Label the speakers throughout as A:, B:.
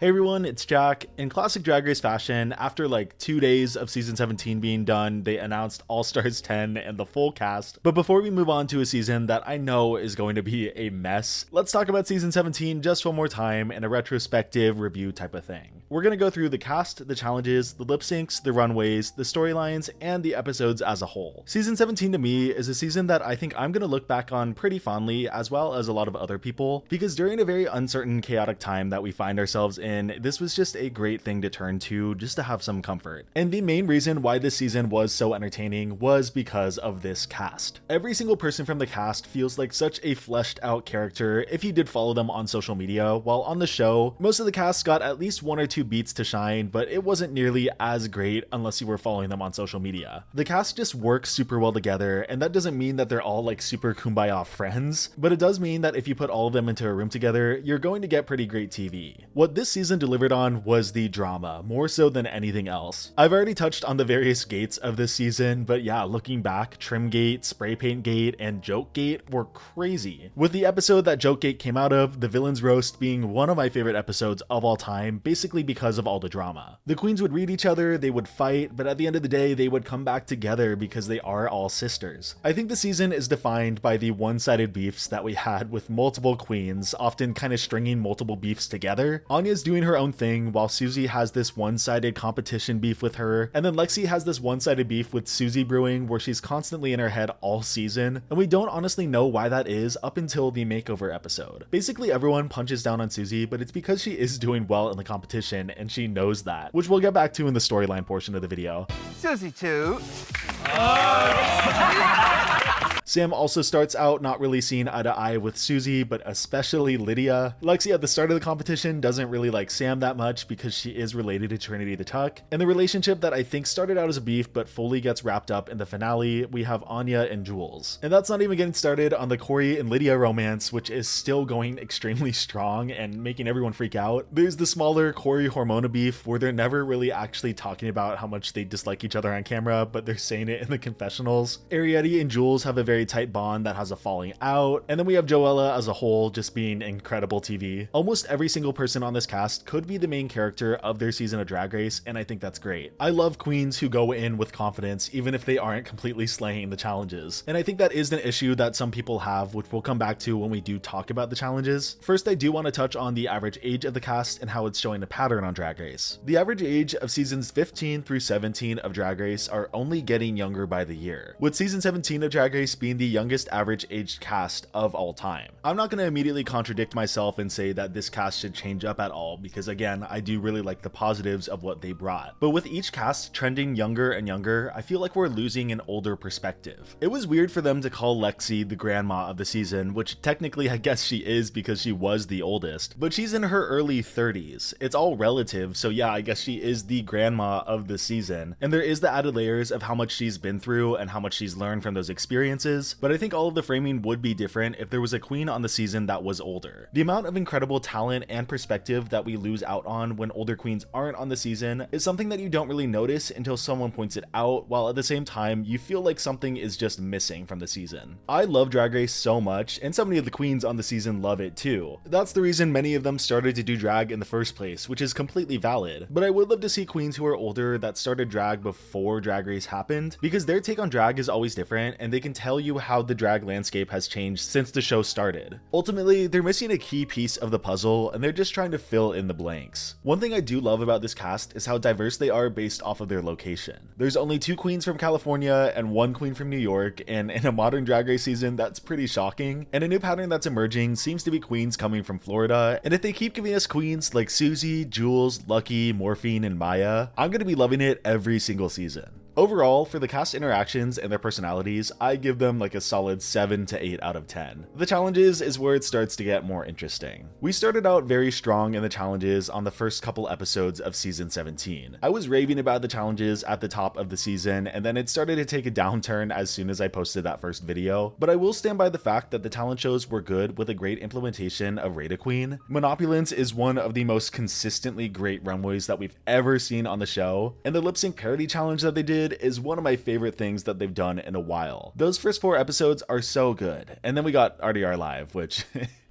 A: Hey everyone, it's Jack. In classic Drag Race fashion, after like 2 days of season 17 being done, they announced All Stars 10 and the full cast. But before we move on to a season that I know is going to be a mess, let's talk about season 17 just one more time in a retrospective review type of thing. We're going to go through the cast, the challenges, the lip syncs, the runways, the storylines, and the episodes as a whole. Season 17 to me is a season that I think I'm going to look back on pretty fondly, as well as a lot of other people, because during a very uncertain, chaotic time that we find ourselves in, this was just a great thing to turn to just to have some comfort. And the main reason why this season was so entertaining was because of this cast. Every single person from the cast feels like such a fleshed out character if you did follow them on social media, while on the show, most of the cast got at least one or two beats to shine, but it wasn't nearly as great unless you were following them on social media. The cast just works super well together, and that doesn't mean that they're all like super kumbaya friends, but it does mean that if you put all of them into a room together, you're going to get pretty great TV. What this season delivered on was the drama, more so than anything else. I've already touched on the various gates of this season, but yeah, looking back, Trimgate, Spray Paint Gate, and Joke Gate were crazy. With the episode that Joke Gate came out of, the Villains Roast being one of my favorite episodes of all time, basically because of all the drama. The queens would read each other, they would fight, but at the end of the day, they would come back together because they are all sisters. I think the season is defined by the one-sided beefs that we had with multiple queens, often kind of stringing multiple beefs together. Anya's doing her own thing, while Susie has this one-sided competition beef with her, and then Lexi has this one-sided beef with Susie brewing where she's constantly in her head all season, and we don't honestly know why that is up until the makeover episode. Basically everyone punches down on Susie, but it's because she is doing well in the competition and she knows that, which we'll get back to in the storyline portion of the video.
B: Susie too.
A: Sam also starts out not really seeing eye to eye with Susie, but especially Lydia. Lexi at the start of the competition doesn't really like Sam that much because she is related to Trinity the Tuck. And the relationship that I think started out as a beef but fully gets wrapped up in the finale, we have Anya and Jules. And that's not even getting started on the Corey and Lydia romance, which is still going extremely strong and making everyone freak out. There's the smaller Corey Hormona beef where they're never really actually talking about how much they dislike each other on camera, but they're saying it in the confessionals. Ariete and Jules have a very tight bond that has a falling out, and then we have Joella as a whole just being incredible TV. Almost every single person on this cast could be the main character of their season of Drag Race, and I think that's great. I love queens who go in with confidence even if they aren't completely slaying the challenges, and I think that is an issue that some people have, which we'll come back to when we do talk about the challenges. First, I do want to touch on the average age of the cast and how it's showing a pattern on Drag Race. The average age of seasons 15 through 17 of Drag Race are only getting younger by the year, with season 17 of Drag Race being the youngest average aged cast of all time. I'm not going to immediately contradict myself and say that this cast should change up at all, because again, I do really like the positives of what they brought. But with each cast trending younger and younger, I feel like we're losing an older perspective. It was weird for them to call Lexi the grandma of the season, which technically I guess she is because she was the oldest, but she's in her early 30s. It's all relative, so yeah, I guess she is the grandma of the season. And there is the added layers of how much she's been through and how much she's learned from those experiences, but I think all of the framing would be different if there was a queen on the season that was older. The amount of incredible talent and perspective that we lose out on when older queens aren't on the season is something that you don't really notice until someone points it out, while at the same time you feel like something is just missing from the season. I love Drag Race so much, and so many of the queens on the season love it too. That's the reason many of them started to do drag in the first place, which is completely valid. But I would love to see queens who are older that started drag before Drag Race happened, because their take on drag is always different and they can tell you how the drag landscape has changed since the show started. Ultimately, they're missing a key piece of the puzzle and they're just trying to fill in the blanks. One thing I do love about this cast is how diverse they are based off of their location. There's only 2 queens from California and 1 queen from New York, and in a modern Drag Race season, that's pretty shocking. And a new pattern that's emerging seems to be queens coming from Florida, and if they keep giving us queens like Susie, Jules, Lucky, Morphine, and Maya, I'm gonna be loving it every single season. Overall, for the cast interactions and their personalities, I give them like a solid 7 to 8 out of 10. The challenges is where it starts to get more interesting. We started out very strong in the challenges on the first couple episodes of season 17. I was raving about the challenges at the top of the season, and then it started to take a downturn as soon as I posted that first video, but I will stand by the fact that the talent shows were good with a great implementation of Rate a Queen. Monopulence is one of the most consistently great runways that we've ever seen on the show, and the lip sync parody challenge that they did is one of my favorite things that they've done in a while. Those first 4 episodes are so good, and then we got RDR Live, which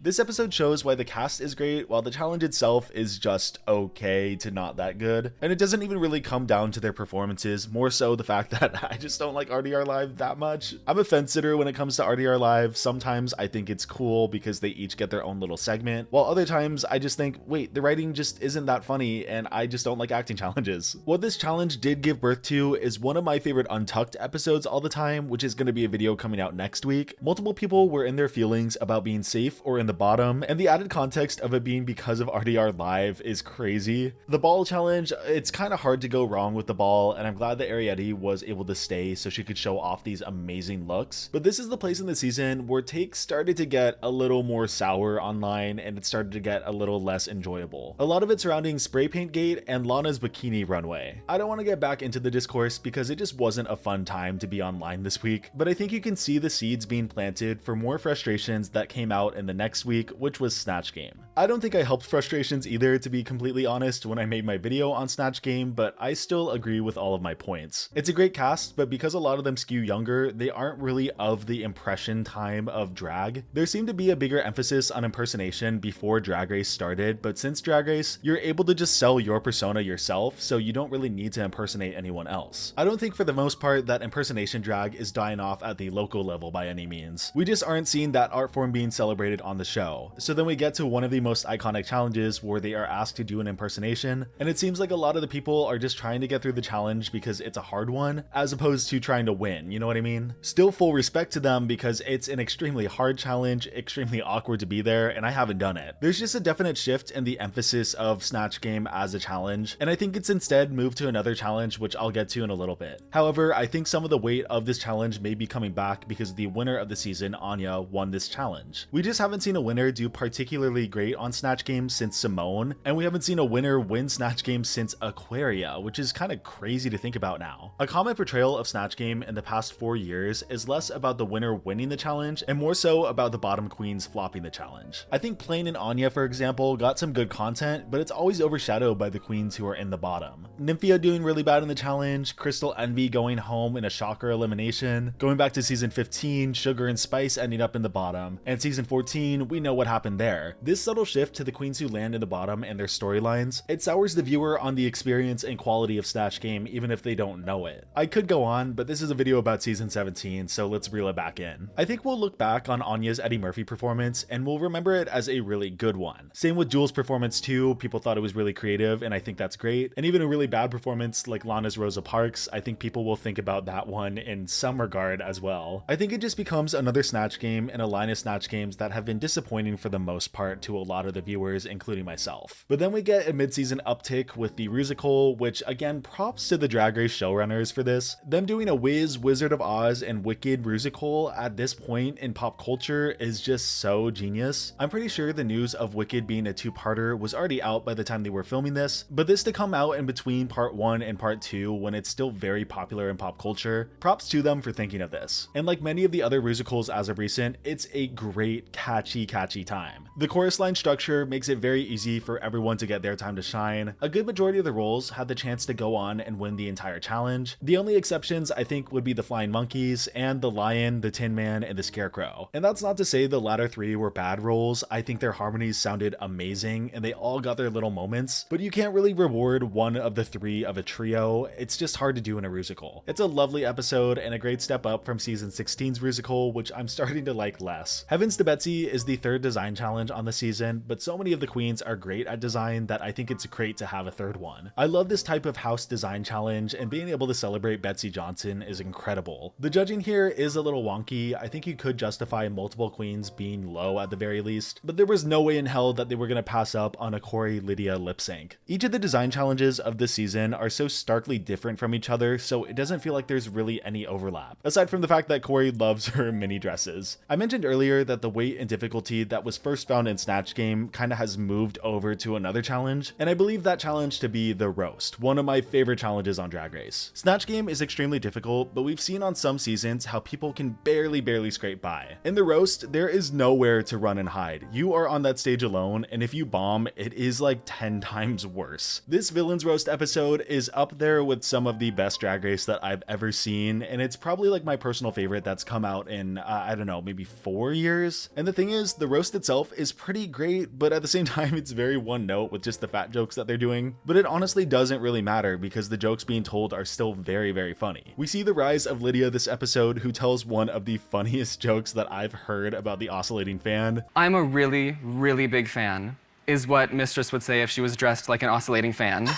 A: This episode shows why the cast is great, while the challenge itself is just okay to not that good. And it doesn't even really come down to their performances, more so the fact that I just don't like RDR Live that much. I'm a fence sitter when it comes to RDR Live. Sometimes I think it's cool because they each get their own little segment, while other times I just think, wait, the writing just isn't that funny and I just don't like acting challenges. What this challenge did give birth to is one of my favorite Untucked episodes all the time, which is going to be a video coming out next week. Multiple people were in their feelings about being safe or in the bottom, and the added context of it being because of RDR Live is crazy. The ball challenge, it's kind of hard to go wrong with the ball, and I'm glad that Ariete was able to stay so she could show off these amazing looks. But this is the place in the season where takes started to get a little more sour online and it started to get a little less enjoyable. A lot of it surrounding Spray Paint Gate and Lana's bikini runway. I don't want to get back into the discourse because it just wasn't a fun time to be online this week, but I think you can see the seeds being planted for more frustrations that came out in the next week, which was Snatch Game. I don't think I helped frustrations either, to be completely honest, when I made my video on Snatch Game, but I still agree with all of my points. It's a great cast, but because a lot of them skew younger, they aren't really of the impression time of drag. There seemed to be a bigger emphasis on impersonation before Drag Race started, but since Drag Race, you're able to just sell your persona yourself, so you don't really need to impersonate anyone else. I don't think for the most part that impersonation drag is dying off at the local level by any means. We just aren't seeing that art form being celebrated on the show. So then we get to one of the most iconic challenges where they are asked to do an impersonation, and it seems like a lot of the people are just trying to get through the challenge because it's a hard one, as opposed to trying to win, you know what I mean? Still full respect to them because it's an extremely hard challenge, extremely awkward to be there, and I haven't done it. There's just a definite shift in the emphasis of Snatch Game as a challenge, and I think it's instead moved to another challenge, which I'll get to in a little bit. However, I think some of the weight of this challenge may be coming back because the winner of the season, Anya, won this challenge. We just haven't seen a winner do particularly great on Snatch Game since Simone, and we haven't seen a winner win Snatch Game since Aquaria, which is kind of crazy to think about now. A common portrayal of Snatch Game in the past 4 years is less about the winner winning the challenge and more so about the bottom queens flopping the challenge. I think Plain and Anya, for example, got some good content, but it's always overshadowed by the queens who are in the bottom. Nymphia doing really bad in the challenge, Crystal Envy going home in a shocker elimination, going back to season 15, Sugar and Spice ending up in the bottom, and season 14, we know what happened there. This subtle shift to the queens who land in the bottom and their storylines, it sours the viewer on the experience and quality of Snatch Game even if they don't know it. I could go on, but this is a video about season 17, so let's reel it back in. I think we'll look back on Anya's Eddie Murphy performance and we'll remember it as a really good one. Same with Jules' performance too, people thought it was really creative and I think that's great. And even a really bad performance like Lana's Rosa Parks, I think people will think about that one in some regard as well. I think it just becomes another Snatch Game in a line of Snatch Games that have been disappointing for the most part to a lot of the viewers, including myself. But then we get a mid-season uptick with the Rusical, which again, props to the Drag Race showrunners for this. Them doing a Wiz, Wizard of Oz, and Wicked Rusical at this point in pop culture is just so genius. I'm pretty sure the news of Wicked being a two-parter was already out by the time they were filming this, but this to come out in between part 1 and part 2 when it's still very popular in pop culture, props to them for thinking of this. And like many of the other Rusicals as of recent, it's a great catchy time. The chorus line structure makes it very easy for everyone to get their time to shine. A good majority of the roles had the chance to go on and win the entire challenge. The only exceptions I think would be the Flying Monkeys and the Lion, the Tin Man, and the Scarecrow. And that's not to say the latter three were bad roles. I think their harmonies sounded amazing and they all got their little moments, but you can't really reward one of the three of a trio. It's just hard to do in a Rusical. It's a lovely episode and a great step up from season 16's Rusical, which I'm starting to like less. Heavens to Betsy is the third design challenge on the season, but so many of the queens are great at design that I think it's great to have a third one. I love this type of house design challenge, and being able to celebrate Betsy Johnson is incredible. The judging here is a little wonky. I think you could justify multiple queens being low at the very least, but there was no way in hell that they were going to pass up on a Corey Lydia lip sync. Each of the design challenges of this season are so starkly different from each other, so it doesn't feel like there's really any overlap, aside from the fact that Corey loves her mini dresses. I mentioned earlier that the weight and difficulty that was first found in Snatch Game kinda has moved over to another challenge, and I believe that challenge to be the roast, one of my favorite challenges on Drag Race. Snatch Game is extremely difficult, but we've seen on some seasons how people can barely scrape by. In the roast, there is nowhere to run and hide. You are on that stage alone, and if you bomb, it is like 10 times worse. This Villains Roast episode is up there with some of the best Drag Race that I've ever seen, and it's probably like my personal favorite that's come out in, I don't know, maybe 4 years. And the thing is, honest, the roast itself is pretty great, but at the same time, it's very one note with just the fat jokes that they're doing. But it honestly doesn't really matter because the jokes being told are still very, very funny. We see the rise of Lydia this episode, who tells one of the funniest jokes that I've heard about the oscillating fan.
B: I'm a really, really big fan, is what Mistress would say if she was dressed like an oscillating fan.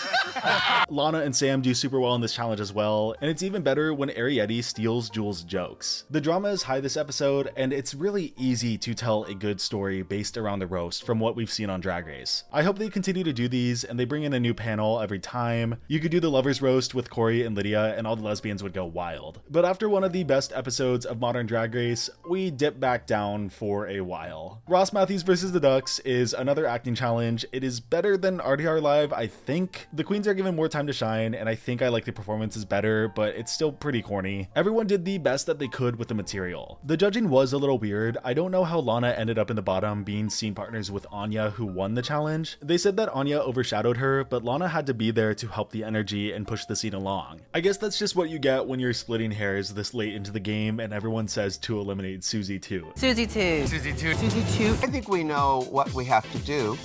A: Lana and Sam do super well in this challenge as well, and it's even better when Arietti steals Jules' jokes. The drama is high this episode, and it's really easy to tell a good story based around the roast from what we've seen on Drag Race. I hope they continue to do these, and they bring in a new panel every time. You could do the lovers roast with Corey and Lydia, and all the lesbians would go wild. But after one of the best episodes of modern Drag Race, we dip back down for a while. Ross Matthews vs. the Ducks is another acting challenge. It is better than RTR Live, I think. The queens are given more time to shine, and I think I like the performances better, but it's still pretty corny. Everyone did the best that they could with the material. The judging was a little weird. I don't know how Lana ended up in the bottom, being scene partners with Anya, who won the challenge. They said that Anya overshadowed her, but Lana had to be there to help the energy and push the scene along. I guess that's just what you get when you're splitting hairs this late into the game and everyone says to eliminate Susie 2.
C: Susie 2.
B: Susie 2.
C: Susie 2.
D: I think we know what we have to do.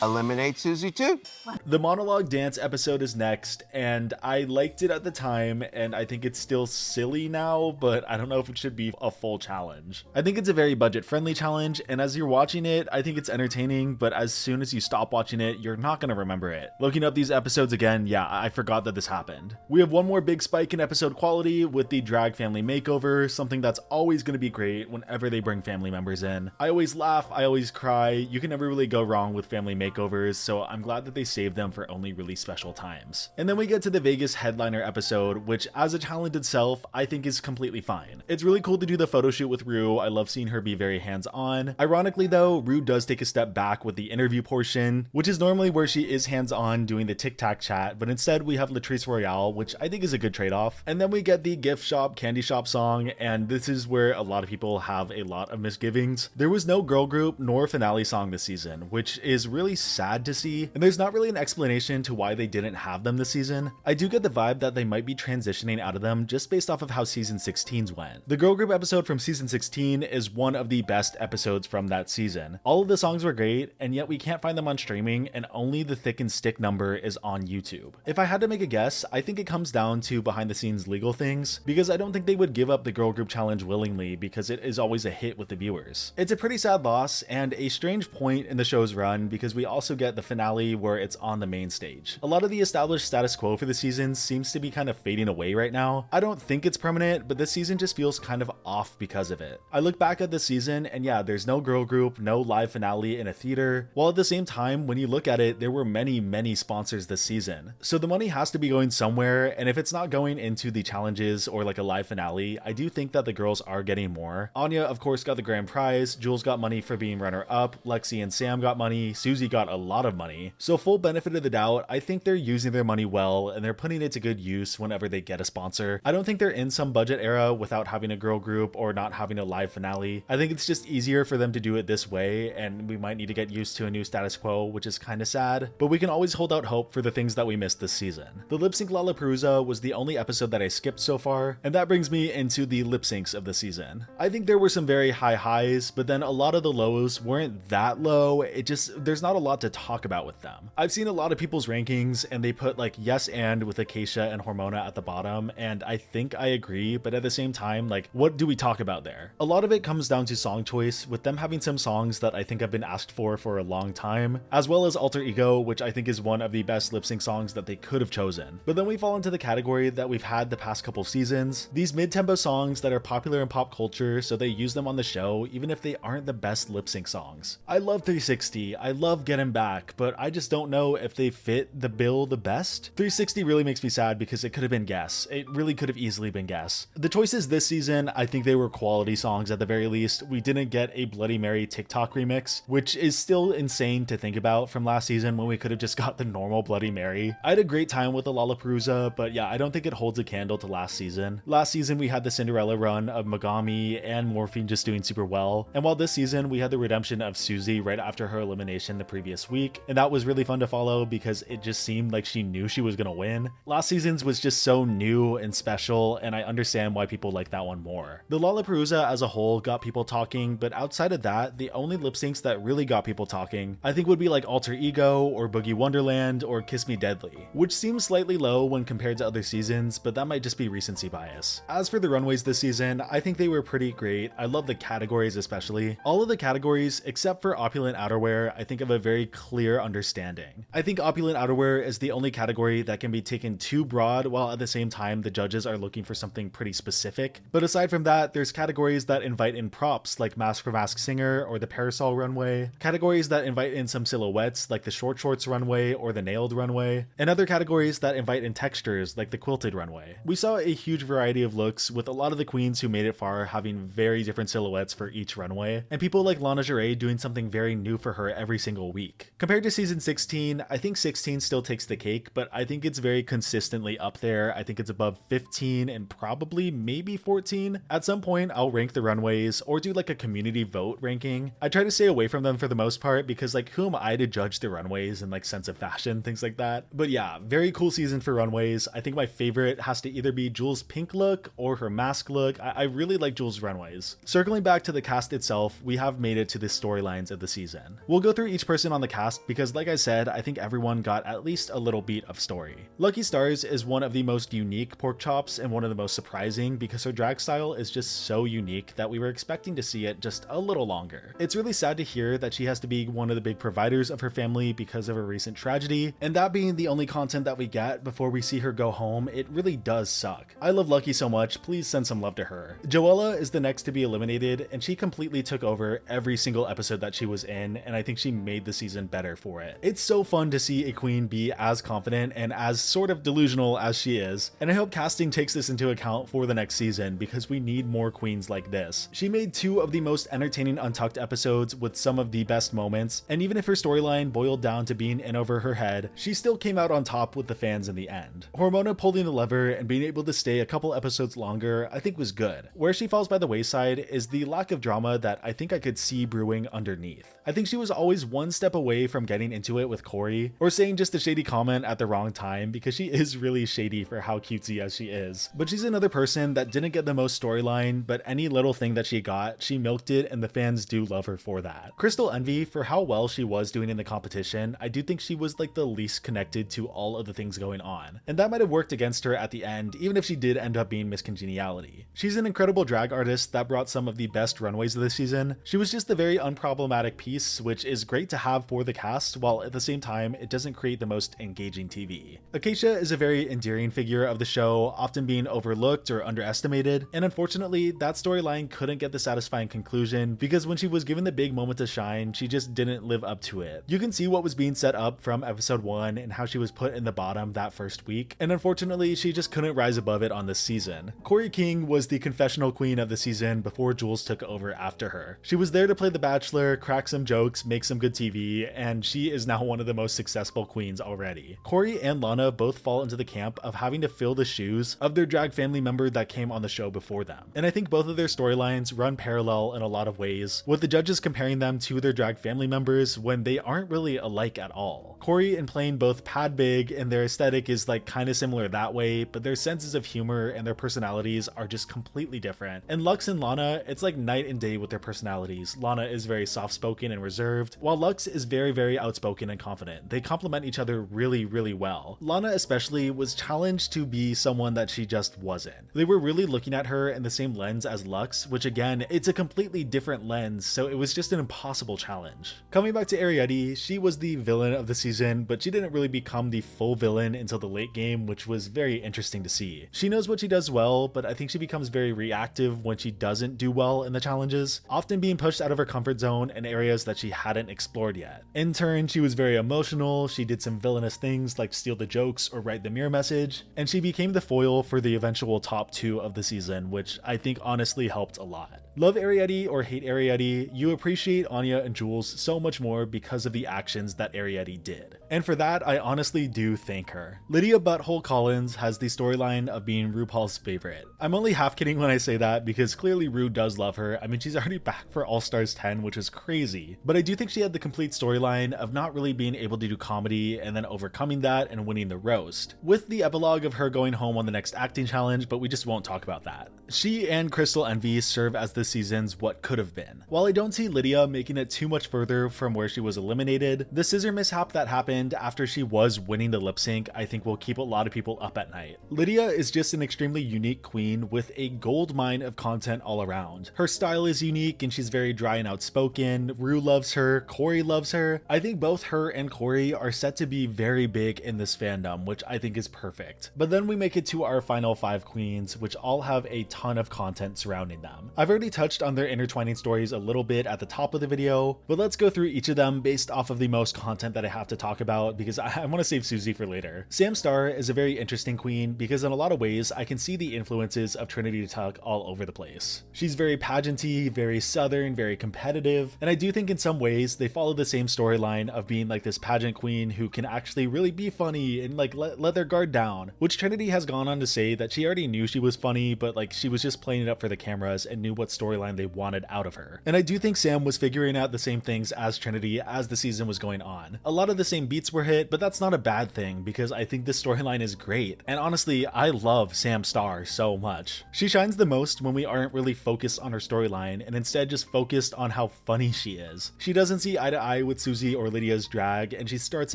D: Eliminate Susie too.
A: The monologue dance episode is next, and I liked it at the time, and I think it's still silly now, but I don't know if it should be a full challenge. I think it's a very budget-friendly challenge, and as you're watching it, I think it's entertaining, but as soon as you stop watching it, you're not gonna remember it. Looking up these episodes again, yeah, I forgot that this happened. We have one more big spike in episode quality with the drag family makeover, something that's always gonna be great whenever they bring family members in. I always laugh, I always cry, you can never really go wrong with family makeovers, so I'm glad that they saved them for only really special times. And then we get to the Vegas headliner episode, which as a challenge itself, I think is completely fine. It's really cool to do the photo shoot with Rue. I love seeing her be very hands-on. Ironically though, Rue does take a step back with the interview portion, which is normally where she is hands-on doing the tic-tac chat, but instead we have Latrice Royale, which I think is a good trade-off. And then we get the gift shop, candy shop song, and this is where a lot of people have a lot of misgivings. There was no girl group nor finale song this season, which is really sad to see, and there's not really an explanation to why they didn't have them this season. I do get the vibe that they might be transitioning out of them just based off of how season 16's went. The girl group episode from season 16 is one of the best episodes from that season. All of the songs were great, and yet we can't find them on streaming, and only the Thick and Stick number is on YouTube. If I had to make a guess, I think it comes down to behind the scenes legal things, because I don't think they would give up the girl group challenge willingly because it is always a hit with the viewers. It's a pretty sad loss and a strange point in the show's run because we also get the finale where it's on the main stage. A lot of the established status quo for the season seems to be kind of fading away right now. I don't think it's permanent, but this season just feels kind of off because of it. I look back at this season and yeah, there's no girl group, no live finale in a theater, while at the same time, when you look at it, there were many sponsors this season. So the money has to be going somewhere, and if it's not going into the challenges or like a live finale, I do think that the girls are getting more. Anya, of course, got the grand prize, Jules got money for being runner-up, Lexi and Sam got money, Susie got a lot of money. So full benefit of the doubt, I think they're using their money well and they're putting it to good use whenever they get a sponsor. I don't think they're in some budget era without having a girl group or not having a live finale. I think it's just easier for them to do it this way, and we might need to get used to a new status quo, which is kind of sad, but we can always hold out hope for the things that we missed this season. The lip sync Lollapalooza was the only episode that I skipped so far, and that brings me into the lip syncs of the season. I think there were some very high highs, but then a lot of the lows weren't that low. There's not a lot to talk about with them. I've seen a lot of people's rankings and they put like Yes and with Acacia and Hormona at the bottom, and I think I agree, but at the same time, like, what do we talk about there? A lot of it comes down to song choice, with them having some songs that I think have been asked for a long time, as well as Alter Ego, which I think is one of the best lip sync songs that they could have chosen. But then we fall into the category that we've had the past couple seasons, these mid-tempo songs that are popular in pop culture, so they use them on the show even if they aren't the best lip sync songs. I love 360, I love Getting Back, but I just don't know if they fit the bill the best. 360 really makes me sad because it could have been Guess. It really could have easily been Guess. The choices this season, I think they were quality songs at the very least. We didn't get a Bloody Mary TikTok remix, which is still insane to think about from last season when we could have just got the normal Bloody Mary. I had a great time with the Lollapalooza, but yeah, I don't think it holds a candle to last season. Last season we had the Cinderella run of Megami and Morphine just doing super well, and while this season we had the redemption of Susie right after her elimination the previous previous week, and that was really fun to follow because it just seemed like she knew she was gonna win. Last season's was just so new and special, and I understand why people like that one more. The Lollapalooza as a whole got people talking, but outside of that, the only lip syncs that really got people talking, I think would be like Alter Ego or Boogie Wonderland or Kiss Me Deadly, which seems slightly low when compared to other seasons, but that might just be recency bias. As for the runways this season, I think they were pretty great. I love the categories especially. All of the categories, except for opulent outerwear, I think have a very clear understanding. I think opulent outerwear is the only category that can be taken too broad while at the same time the judges are looking for something pretty specific. But aside from that, there's categories that invite in props like Mask for Mask Singer or the Parasol runway, categories that invite in some silhouettes like the short shorts runway or the nailed runway, and other categories that invite in textures like the quilted runway. We saw a huge variety of looks, with a lot of the queens who made it far having very different silhouettes for each runway, and people like Lana Jarrett doing something very new for her every single week. Compared to season 16, I think 16 still takes the cake, but I think it's very consistently up there. I think it's above 15 and probably maybe 14. At some point, I'll rank the runways or do like a community vote ranking. I try to stay away from them for the most part because like who am I to judge the runways and like sense of fashion, things like that. But yeah, very cool season for runways. I think my favorite has to either be Jules' pink look or her mask look. I really like Jules' runways. Circling back to the cast itself, we have made it to the storylines of the season. We'll go through each person on the cast because like I said, I think everyone got at least a little beat of story. Lucky Stars is one of the most unique pork chops and one of the most surprising because her drag style is just so unique that we were expecting to see it just a little longer. It's really sad to hear that she has to be one of the big providers of her family because of a recent tragedy, and that being the only content that we get before we see her go home, it really does suck. I love Lucky so much, please send some love to her. Joella is the next to be eliminated, and she completely took over every single episode that she was in, and I think she made the season better for it. It's so fun to see a queen be as confident and as sort of delusional as she is, and I hope casting takes this into account for the next season because we need more queens like this. She made 2 of the most entertaining Untucked episodes with some of the best moments, and even if her storyline boiled down to being in over her head, she still came out on top with the fans in the end. Hormona pulling the lever and being able to stay a couple episodes longer I think was good. Where she falls by the wayside is the lack of drama that I think I could see brewing underneath. I think she was always one step away from getting into it with Corey, or saying just a shady comment at the wrong time because she is really shady for how cutesy as she is. But she's another person that didn't get the most storyline, but any little thing that she got, she milked it, and the fans do love her for that. Crystal Envy, for how well she was doing in the competition, I do think she was like the least connected to all of the things going on, and that might have worked against her at the end, even if she did end up being Miss Congeniality. She's an incredible drag artist that brought some of the best runways of this season. She was just a very unproblematic piece, which is great to have for the cast, while at the same time, it doesn't create the most engaging TV. Acacia is a very endearing figure of the show, often being overlooked or underestimated, and unfortunately, that storyline couldn't get the satisfying conclusion because when she was given the big moment to shine, she just didn't live up to it. You can see what was being set up from episode 1 and how she was put in the bottom that first week, and unfortunately, she just couldn't rise above it on this season. Corey King was the confessional queen of the season before Jules took over after her. She was there to play the Bachelor, crack some jokes, make some good TV, and she is now one of the most successful queens already. Corey and Lana both fall into the camp of having to fill the shoes of their drag family member that came on the show before them, and I think both of their storylines run parallel in a lot of ways, with the judges comparing them to their drag family members when they aren't really alike at all. Corey and playing both pad big, and their aesthetic is like kind of similar that way, but their senses of humor and their personalities are just completely different. And Lux and Lana, it's like night and day with their personalities. Lana is very soft-spoken and reserved, while Lux is very outspoken and confident. They complement each other really well. Lana especially was challenged to be someone that she just wasn't. They were really looking at her in the same lens as Lux, which again, it's a completely different lens, so it was just an impossible challenge. Coming back to Ariete, she was the villain of the season, but she didn't really become the full villain until the late game, which was very interesting to see. She knows what she does well, but I think she becomes very reactive when she doesn't do well in the challenges, often being pushed out of her comfort zone in areas that she hadn't explored yet. In turn, she was very emotional, she did some villainous things like steal the jokes or write the mirror message, and she became the foil for the eventual top 2 of the season, which I think honestly helped a lot. Love Arrietty or hate Arrietty, you appreciate Anya and Jules so much more because of the actions that Arrietty did. And for that, I honestly do thank her. Lydia Butthole Collins has the storyline of being RuPaul's favorite. I'm only half kidding when I say that because clearly Ru does love her. I mean, she's already back for All Stars 10, which is crazy. But I do think she had the complete storyline of not really being able to do comedy and then overcoming that and winning the roast, with the epilogue of her going home on the next acting challenge, but we just won't talk about that. She and Crystal Envy serve as this season's what could have been. While I don't see Lydia making it too much further from where she was eliminated, the scissor mishap that happened after she was winning the lip sync I think will keep a lot of people up at night. Lydia is just an extremely unique queen with a gold mine of content all around. Her style is unique and she's very dry and outspoken. Ru loves her, Corey loves her. I think both her and Corey are set to be very big in this fandom, which I think is perfect. But then we make it to our final 5 queens, which all have a ton of content surrounding them. I've already touched on their intertwining stories a little bit at the top of the video, but let's go through each of them based off of the most content that I have to talk about because I want to save Susie for later. Sam Starr is a very interesting queen because in a lot of ways I can see the influences of Trinity Tuck all over the place. She's very pageanty, very southern, very competitive, and I do think in some ways they follow the same storyline of being like this pageant queen who can actually really be funny and like let their guard down, which Trinity has gone on to say that she already knew she was funny, but like she was just playing it up for the cameras and knew what storyline they wanted out of her. And I do think Sam was figuring out the same things as Trinity as the season was going on. A lot of the same beats were hit, but that's not a bad thing because I think this storyline is great. And honestly, I love Sam Starr so much. She shines the most when we aren't really focused on her storyline and instead just focused on how funny she is. She doesn't see eye to eye with Susie or Lydia's drag, and she starts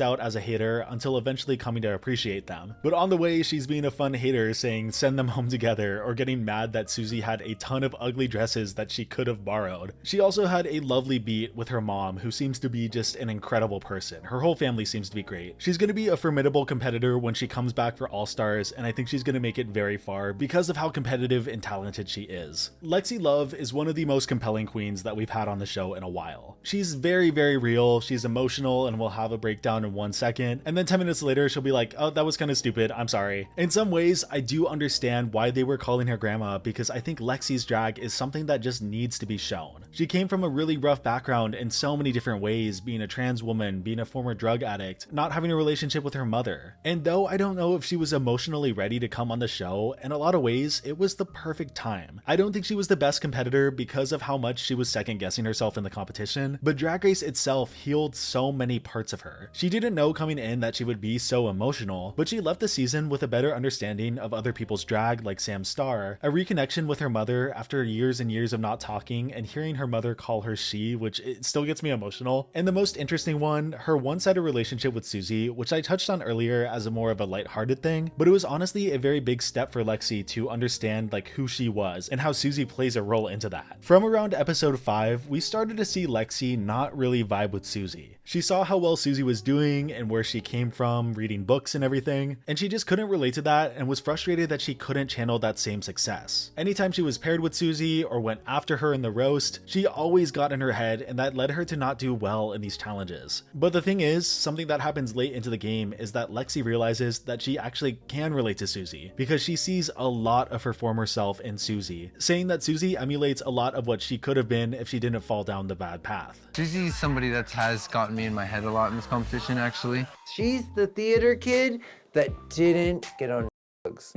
A: out as a hater until eventually coming to appreciate them. But on the way, she's being a fun hater saying send them home together or getting mad that Susie had a ton of ugly dresses that she could have borrowed. She also had a lovely beat with her mom, who seems to be just an incredible person. Her whole family seems to be great. She's going to be a formidable competitor when she comes back for All Stars, and I think she's going to make it very far because of how competitive and talented she is. Lexi Love is one of the most compelling queens that we've had on the show in a while. She's very, very real. She's emotional and will have a breakdown in 1 second, and then 10 minutes later she'll be like, oh, that was kind of stupid, I'm sorry. In some ways, I do understand why they were calling her grandma because I think Lexi's drag is something that just needs to be shown. She came from a really rough background in so many different ways, being a trans woman, being a former drug addict, not having a relationship with her mother. And though I don't know if she was emotionally ready to come on the show, in a lot of ways, it was the perfect time. I don't think she was the best competitor because of how much she was second guessing herself in the competition, but Drag Race itself healed so many parts of her. She didn't know coming in that she would be so emotional, but she left the season with a better understanding of other people's drag like Sam Starr, a reconnection with her mother after years and years of not talking and hearing her mother call her she, which it still gets me emotional. And the most interesting one, her one-sided relationship with Susie, which I touched on earlier as a more of a lighthearted thing, but it was honestly a very big step for Lexi to understand like who she was and how Susie plays a role into that. From around episode 5, we started to see Lexi not really vibe with Susie. She saw how well Susie was doing and where she came from, reading books and everything, and she just couldn't relate to that and was frustrated that she couldn't channel that same success. Anytime she was paired with Susie or went after her in the roast, she always got in her head, and that led her to not do well in these challenges. But the thing is, something that happens late into the game is that Lexi realizes that she actually can relate to Susie because she sees a lot of her former self in Susie, saying that Susie emulates a lot of what she could have been if she didn't fall down the bad path.
C: Susie's somebody that has gotten me in my head a lot in this competition, actually.
E: She's the theater kid that didn't get on drugs.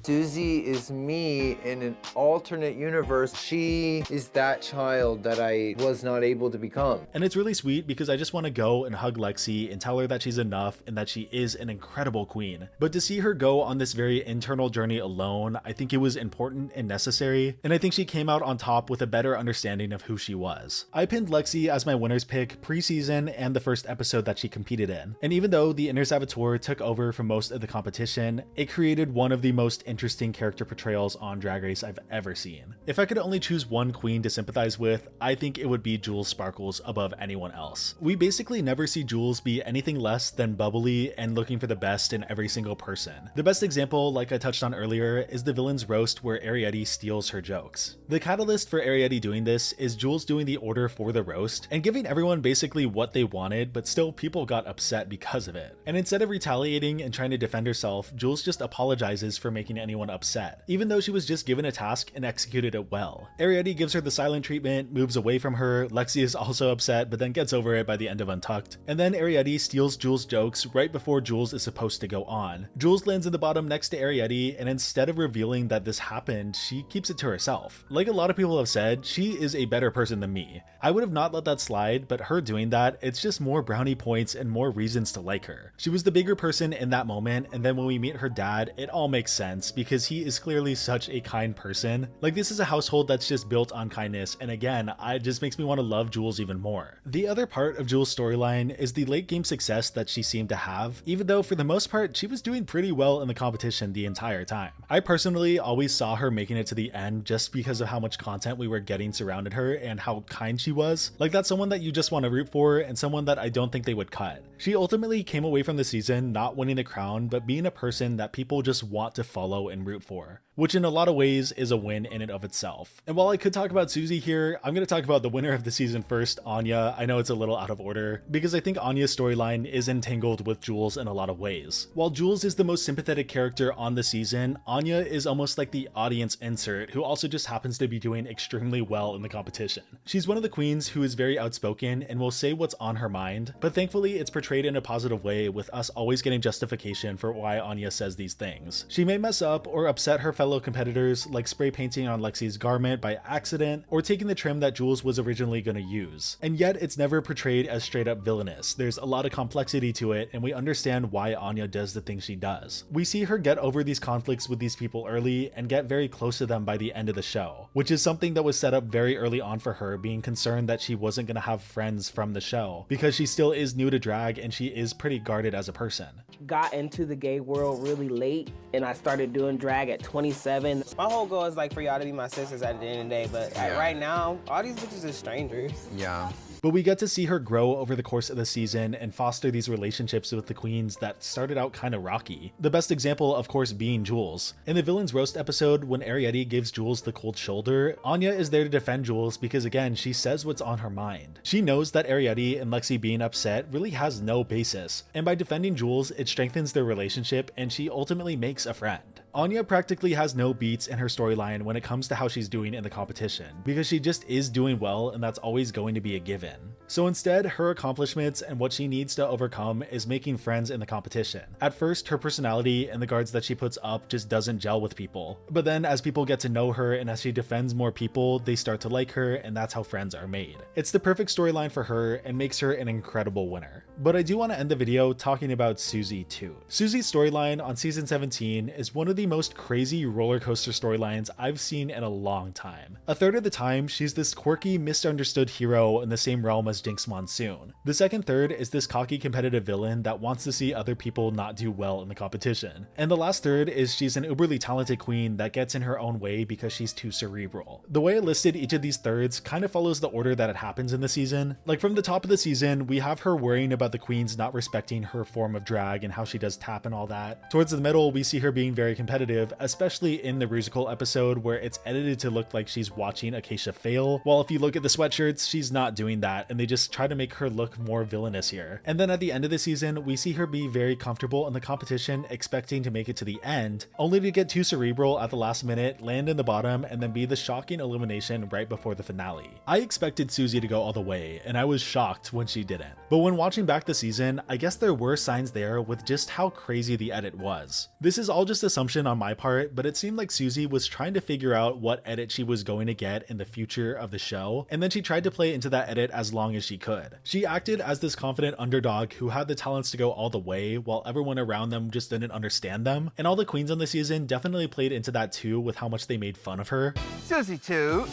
E: Susie is me in an alternate universe. She is that child that I was not able to become.
A: And it's really sweet because I just want to go and hug Lexi and tell her that she's enough and that she is an incredible queen. But to see her go on this very internal journey alone, I think it was important and necessary, and I think she came out on top with a better understanding of who she was. I pinned Lexi as my winner's pick preseason and the first episode that she competed in, and even though the Inner Saboteur took over for most of the competition, it created one of the most interesting character portrayals on Drag Race I've ever seen. If I could only choose one queen to sympathize with, I think it would be Jules Sparkles above anyone else. We basically never see Jules be anything less than bubbly and looking for the best in every single person. The best example, like I touched on earlier, is the villain's roast where Arrietty steals her jokes. The catalyst for Arrietty doing this is Jules doing the order for the roast and giving everyone basically what they wanted, but still people got upset because of it. And instead of retaliating and trying to defend herself, Jules just apologized apologizes for making anyone upset, even though she was just given a task and executed it well. Arrietty gives her the silent treatment, moves away from her. Lexi is also upset, but then gets over it by the end of Untucked. And then Arrietty steals Jules' jokes right before Jules is supposed to go on. Jules lands in the bottom next to Arrietty, and instead of revealing that this happened, she keeps it to herself. Like a lot of people have said, she is a better person than me. I would have not let that slide, but her doing that, it's just more brownie points and more reasons to like her. She was the bigger person in that moment, and then when we meet her dad, it all makes sense because he is clearly such a kind person. Like, this is a household that's just built on kindness, and again, it just makes me want to love Jules even more. The other part of Jules' storyline is the late game success that she seemed to have, even though for the most part, she was doing pretty well in the competition the entire time. I personally always saw her making it to the end just because of how much content we were getting surrounded her and how kind she was. Like, that's someone that you just want to root for and someone that I don't think they would cut. She ultimately came away from the season not winning the crown, but being a person that people just want to follow and root for, which in a lot of ways is a win in and of itself. And while I could talk about Susie here, I'm going to talk about the winner of the season first, Anya. I know it's a little out of order, because I think Anya's storyline is entangled with Jules in a lot of ways. While Jules is the most sympathetic character on the season, Anya is almost like the audience insert who also just happens to be doing extremely well in the competition. She's one of the queens who is very outspoken and will say what's on her mind, but thankfully it's portrayed in a positive way, with us always getting justification for why Anya says these things. She may mess up or upset her fellow competitors, like spray painting on Lexi's garment by accident or taking the trim that Jules was originally going to use, and yet it's never portrayed as straight up villainous. There's a lot of complexity to it, and we understand why Anya does the things she does. We see her get over these conflicts with these people early and get very close to them by the end of the show, which is something that was set up very early on for her, being concerned that she wasn't going to have friends from the show because she still is new to drag and she is pretty guarded as a person.
F: Got into the gay world really late, and I started doing drag at 27. My whole goal is like for y'all to be my sisters at the end of the day, but right now, all these bitches are strangers.
C: Yeah.
A: But we get to see her grow over the course of the season and foster these relationships with the queens that started out kind of rocky. The best example, of course, being Jules. In the Villains Roast episode, when Arrietty gives Jules the cold shoulder, Anya is there to defend Jules because, again, she says what's on her mind. She knows that Arrietty and Lexi being upset really has no basis, and by defending Jules, it strengthens their relationship and she ultimately makes a friend. Anya practically has no beats in her storyline when it comes to how she's doing in the competition, because she just is doing well and that's always going to be a given. So instead, her accomplishments and what she needs to overcome is making friends in the competition. At first, her personality and the guards that she puts up just doesn't gel with people. But then as people get to know her and as she defends more people, they start to like her, and that's how friends are made. It's the perfect storyline for her and makes her an incredible winner. But I do want to end the video talking about Susie too. Susie's storyline on season 17 is one of the most crazy roller coaster storylines I've seen in a long time. A third of the time, she's this quirky, misunderstood hero in the same realm as Jinx Monsoon. The second third is this cocky competitive villain that wants to see other people not do well in the competition. And the last third is she's an uberly talented queen that gets in her own way because she's too cerebral. The way I listed each of these thirds kind of follows the order that it happens in the season. Like from the top of the season, we have her worrying about the queens not respecting her form of drag and how she does tap and all that. Towards the middle, we see her being very competitive, especially in the Rusical episode where it's edited to look like she's watching Acacia fail, while if you look at the sweatshirts, she's not doing that, and they just try to make her look more villainous here. And then at the end of the season, we see her be very comfortable in the competition, expecting to make it to the end, only to get too cerebral at the last minute, land in the bottom, and then be the shocking elimination right before the finale. I expected Susie to go all the way, and I was shocked when she didn't. But when watching back the season, I guess there were signs there with just how crazy the edit was. This is all just assumption on my part, but it seemed like Susie was trying to figure out what edit she was going to get in the future of the show, and then she tried to play into that edit as long as she could. She acted as this confident underdog who had the talents to go all the way, while everyone around them just didn't understand them, and all the queens on the season definitely played into that too with how much they made fun of her.
D: Susie too.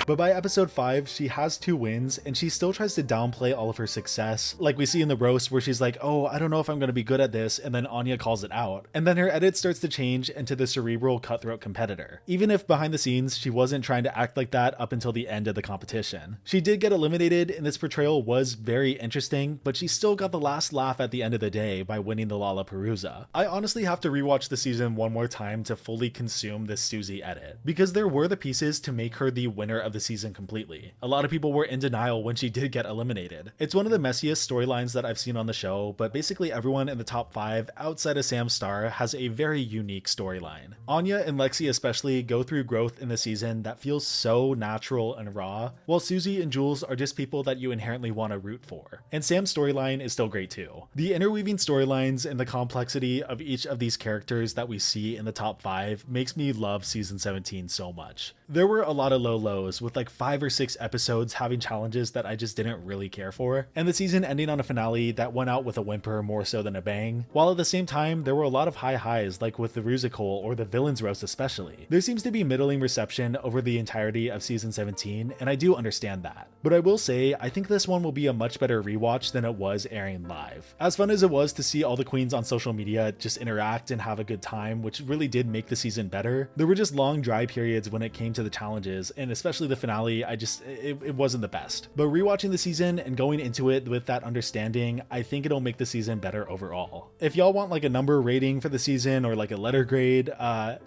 A: But by episode 5, she has 2 wins, and she still tries to downplay all of her success, like we see in the roast where she's like, oh, I don't know if I'm going to be good at this, and then Anya calls it out. And then her edit starts to change into the cerebral cutthroat competitor, even if behind the scenes she wasn't trying to act like that up until the end of the competition. She did get eliminated, and this portrayal was very interesting, but she still got the last laugh at the end of the day by winning the Lollapalooza. I honestly have to rewatch the season one more time to fully consume this Susie edit, because there were the pieces to make her the winner of the season completely. A lot of people were in denial when she did get eliminated. It's one of the messiest storylines that I've seen on the show, but basically everyone in the top 5 outside of Sam Starr has a very unique storyline. Anya and Lexi especially go through growth in the season that feels so natural and raw, while Susie and Jules are just people that you inherently want to root for. And Sam's storyline is still great too. The interweaving storylines and the complexity of each of these characters that we see in the top 5 makes me love season 17 so much. There were a lot of low lows, with like 5 or 6 episodes having challenges that I just didn't really care for, and the season ending on a finale that went out with a whimper more so than a bang, while at the same time there were a lot of high highs, like with the Rusical or the Villains Roast especially. There seems to be middling reception over the entirety of season 17, and I do understand that. But I will say, I think this one will be a much better rewatch than it was airing live. As fun as it was to see all the queens on social media just interact and have a good time, which really did make the season better, there were just long dry periods when it came to the challenges, and especially the finale, it wasn't the best. But rewatching the season and going into it with that understanding, I think it'll make the season better overall. If y'all want like a number rating for the season or like a letter grade,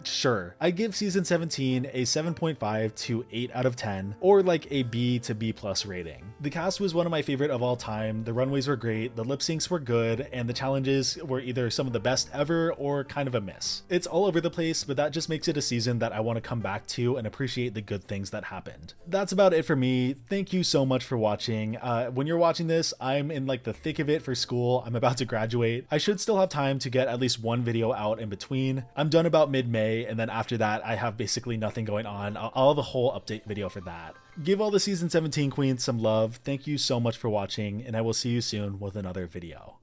A: sure. I'd give season 17 a 7.5 to 8 out of 10, or like a B to B plus rating. The cast was one of my favorite of all time, the runways were great, the lip syncs were good, and the challenges were either some of the best ever or kind of a miss. It's all over the place, but that just makes it a season that I want to come back to and appreciate the good things that happened. That's about it for me. Thank you so much for watching. When you're watching this, I'm in like the thick of it for school. I'm about to graduate. I should still have time to get at least one video out in between. I'm done about mid-May, and then after that, I have basically nothing going on. I'll have a whole update video for that. Give all the season 17 queens some love. Thank you so much for watching, and I will see you soon with another video.